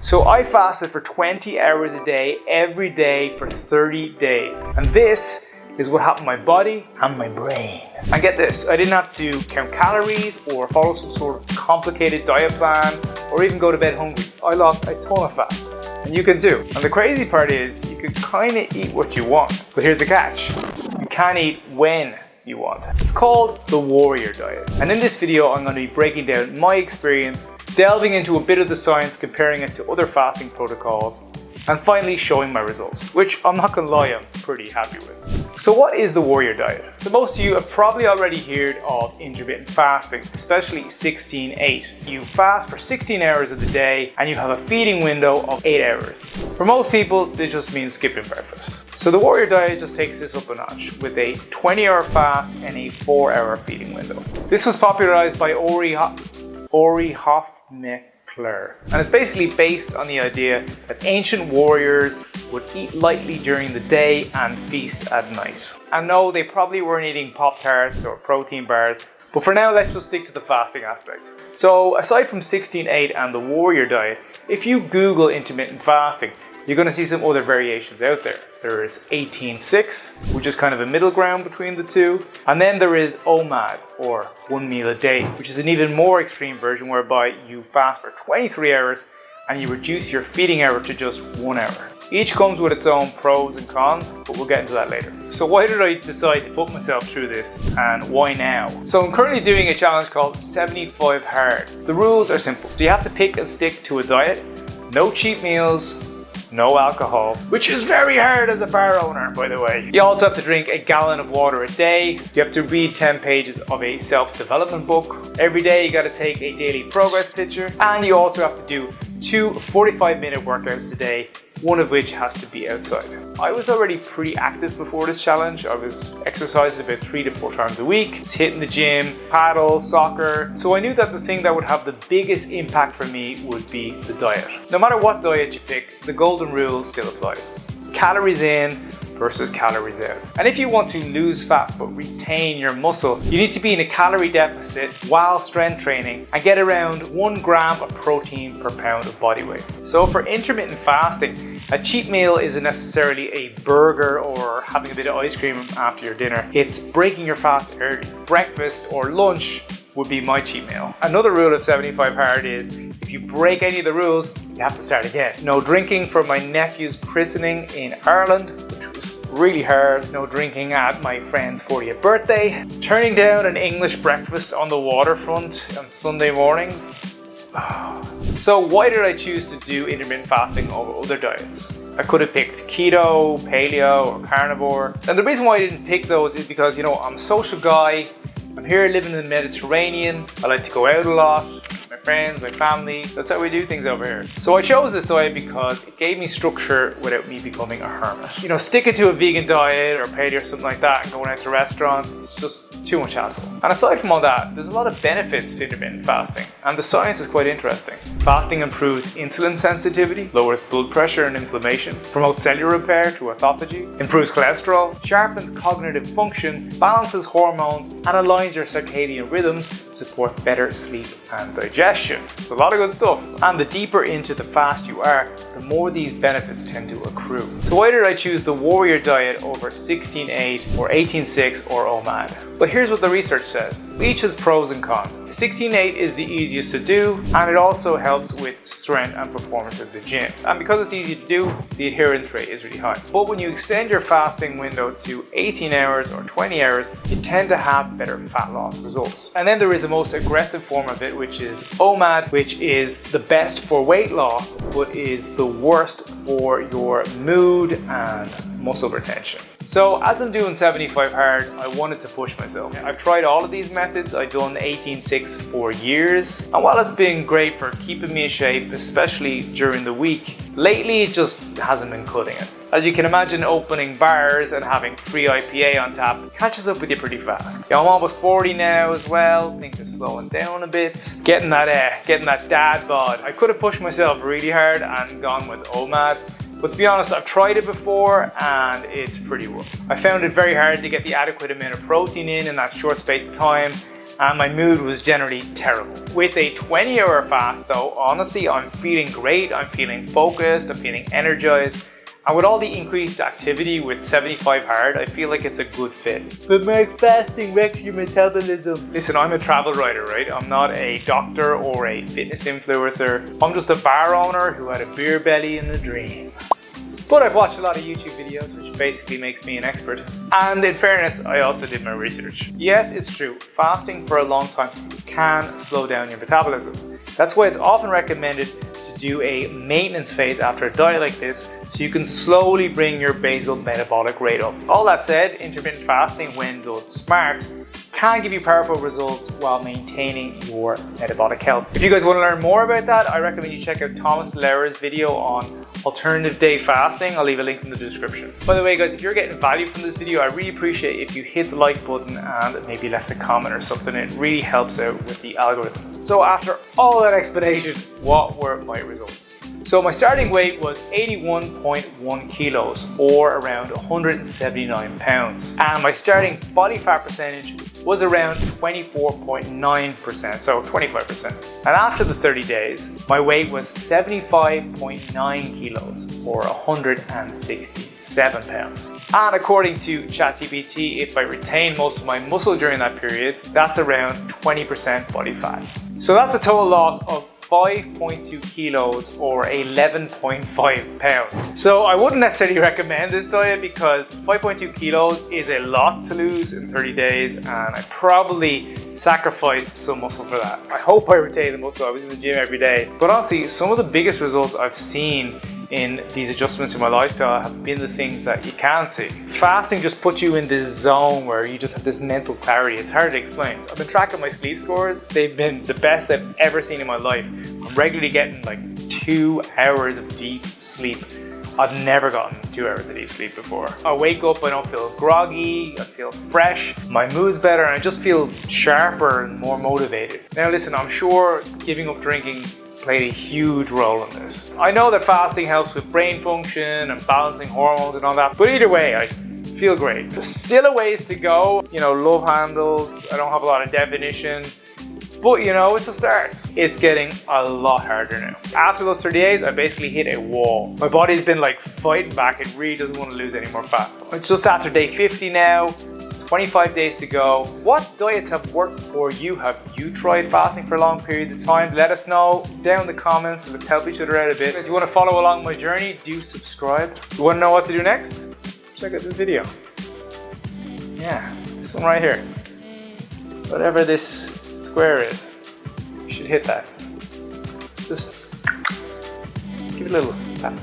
So I fasted for 20 hours a day, every day for 30 days. And this is what happened to my body and my brain. And get this, I didn't have to count calories or follow some sort of complicated diet plan or even go to bed hungry. I lost a ton of fat. And you can too. And the crazy part is you can kind of eat what you want. But here's the catch. You can't eat when you want. It's called the warrior diet. And in this video, I'm going to be breaking down my experience, delving into a bit of the science, comparing it to other fasting protocols, and finally showing my results, which I'm not gonna lie, I'm pretty happy with. So what is the warrior diet? So most of you have probably already heard of intermittent fasting, especially 16-8. You fast for 16 hours of the day and you have a feeding window of 8 hours. For most people, this just means skipping breakfast. So the warrior diet just takes this up a notch with a 20-hour fast and a 4-hour feeding window. This was popularized by Ori Hofmekler. And it's basically based on the idea that ancient warriors would eat lightly during the day and feast at night. And no, they probably weren't eating Pop-Tarts or protein bars, but for now let's just stick to the fasting aspect. So aside from 16-8 and the warrior diet, if you Google intermittent fasting, you're going to see some other variations out there. There is 18-6, which is kind of a middle ground between the two. And then there is OMAD, or 1 meal a day, which is an even more extreme version whereby you fast for 23 hours and you reduce your feeding hour to just 1 hour. Each comes with its own pros and cons, but we'll get into that later. So why did I decide to put myself through this, and why now? So I'm currently doing a challenge called 75 Hard. The rules are simple. So you have to pick and stick to a diet, no cheat meals, no alcohol, which is very hard as a bar owner, by the way. You also have to drink a gallon of water a day. You have to read 10 pages of a self-development book. Every day you got to take a daily progress picture, and you also have to do 2 45-minute workouts a day, one of which has to be outside. I was already pretty active before this challenge. I was exercising about 3 to 4 times a week, was hitting the gym, paddle, soccer. So I knew that the thing that would have the biggest impact for me would be the diet. No matter what diet you pick, the golden rule still applies. It's calories in versus calories out. And if you want to lose fat but retain your muscle, you need to be in a calorie deficit while strength training and get around 1 gram of protein per pound of body weight. So for intermittent fasting, a cheat meal isn't necessarily a burger or having a bit of ice cream after your dinner. It's breaking your fast early. Breakfast or lunch would be my cheat meal. Another rule of 75 Hard is if you break any of the rules, you have to start again. No drinking for my nephew's christening in Ireland, which was really hard. No drinking at my friend's 40th birthday. Turning down an English breakfast on the waterfront on Sunday mornings. So why did I choose to do intermittent fasting over other diets? I could have picked keto, paleo, or carnivore. And the reason why I didn't pick those is because, I'm a social guy. I'm here living in the Mediterranean. I like to go out a lot. My friends, my family. That's how we do things over here. So I chose this diet because it gave me structure without me becoming a hermit. Sticking to a vegan diet or paleo or something like that and going out to restaurants, it's just too much hassle. And aside from all that, there's a lot of benefits to intermittent fasting, and the science is quite interesting. Fasting improves insulin sensitivity, lowers blood pressure and inflammation, promotes cellular repair through autophagy, improves cholesterol, sharpens cognitive function, balances hormones, and aligns your circadian rhythms to support better sleep and digestion. It's a lot of good stuff. And the deeper into the fast you are, the more these benefits tend to accrue. So why did I choose the warrior diet over 16-8 or 18-6 or OMAD? But here's what the research says. Each has pros and cons. 16-8 is the easiest to do, and it also helps with strength and performance at the gym. And because it's easy to do, the adherence rate is really high. But when you extend your fasting window to 18 hours or 20 hours, you tend to have better fat loss results. And then there is the most aggressive form of it, which is OMAD, which is the best for weight loss, but is the worst for your mood and muscle retention. So as I'm doing 75 Hard, I wanted to push myself. I've tried all of these methods. I've done 18-6 for years. And while it's been great for keeping me in shape, especially during the week, lately it just hasn't been cutting it. As you can imagine, opening bars and having free IPA on tap catches up with you pretty fast. I'm almost 40 now as well. Things are slowing down a bit. Getting that dad bod. I could have pushed myself really hard and gone with OMAD. But to be honest, I've tried it before and it's pretty rough. I found it very hard to get the adequate amount of protein in that short space of time. and my mood was generally terrible. With a 20-hour fast though, honestly, I'm feeling great, I'm feeling focused, I'm feeling energized. And with all the increased activity with 75 hard, I feel like it's a good fit. But Mark, fasting wrecks your metabolism. Listen, I'm a travel writer, right? I'm not a doctor or a fitness influencer. I'm just a bar owner who had a beer belly in a dream. But I've watched a lot of YouTube videos, which basically makes me an expert. And in fairness, I also did my research. Yes, it's true, fasting for a long time can slow down your metabolism. That's why it's often recommended to do a maintenance phase after a diet like this, so you can slowly bring your basal metabolic rate up. All that said, intermittent fasting, when done smart, can give you powerful results while maintaining your metabolic health. If you guys want to learn more about that, I recommend you check out Thomas Lauer's video on alternative day fasting. I'll leave a link in the description. By the way guys, if you're getting value from this video, I really appreciate if you hit the like button and maybe left a comment or something. It really helps out with the algorithm. So after all that explanation, what were my results? So my starting weight was 81.1 kilos or around 179 pounds. And my starting body fat percentage was around 24.9%, so 25%. And after the 30 days, my weight was 75.9 kilos or 167 pounds. And according to ChatGPT, if I retain most of my muscle during that period, that's around 20% body fat. So that's a total loss of 5.2 kilos or 11.5 pounds. So I wouldn't necessarily recommend this diet because 5.2 kilos is a lot to lose in 30 days and I probably sacrificed some muscle for that. I hope I retained the muscle. I was in the gym every day. But honestly, some of the biggest results I've seen in these adjustments to my lifestyle have been the things that you can see. Fasting just puts you in this zone where you just have this mental clarity. It's hard to explain. I've been tracking my sleep scores. They've been the best I've ever seen in my life. I'm regularly getting like 2 hours of deep sleep. I've never gotten 2 hours of deep sleep before. I wake up, I don't feel groggy, I feel fresh, my mood's better, and I just feel sharper and more motivated. Now listen, I'm sure giving up drinking played a huge role in this. I know that fasting helps with brain function and balancing hormones and all that, but either way, I feel great. There's still a ways to go. You know, love handles, I don't have a lot of definition, but you know, it's a start. It's getting a lot harder now. After those 30 days, I basically hit a wall. My body's been like fighting back. It really doesn't want to lose any more fat. It's just after day 50 now. 25 days to go. What diets have worked for you? Have you tried fasting for long periods of time? Let us know down in the comments. Let's help each other out a bit. If you want to follow along my journey, do subscribe. You want to know what to do next? Check out this video. Yeah, this one right here. Whatever this square is, you should hit that. Just give it a little tap.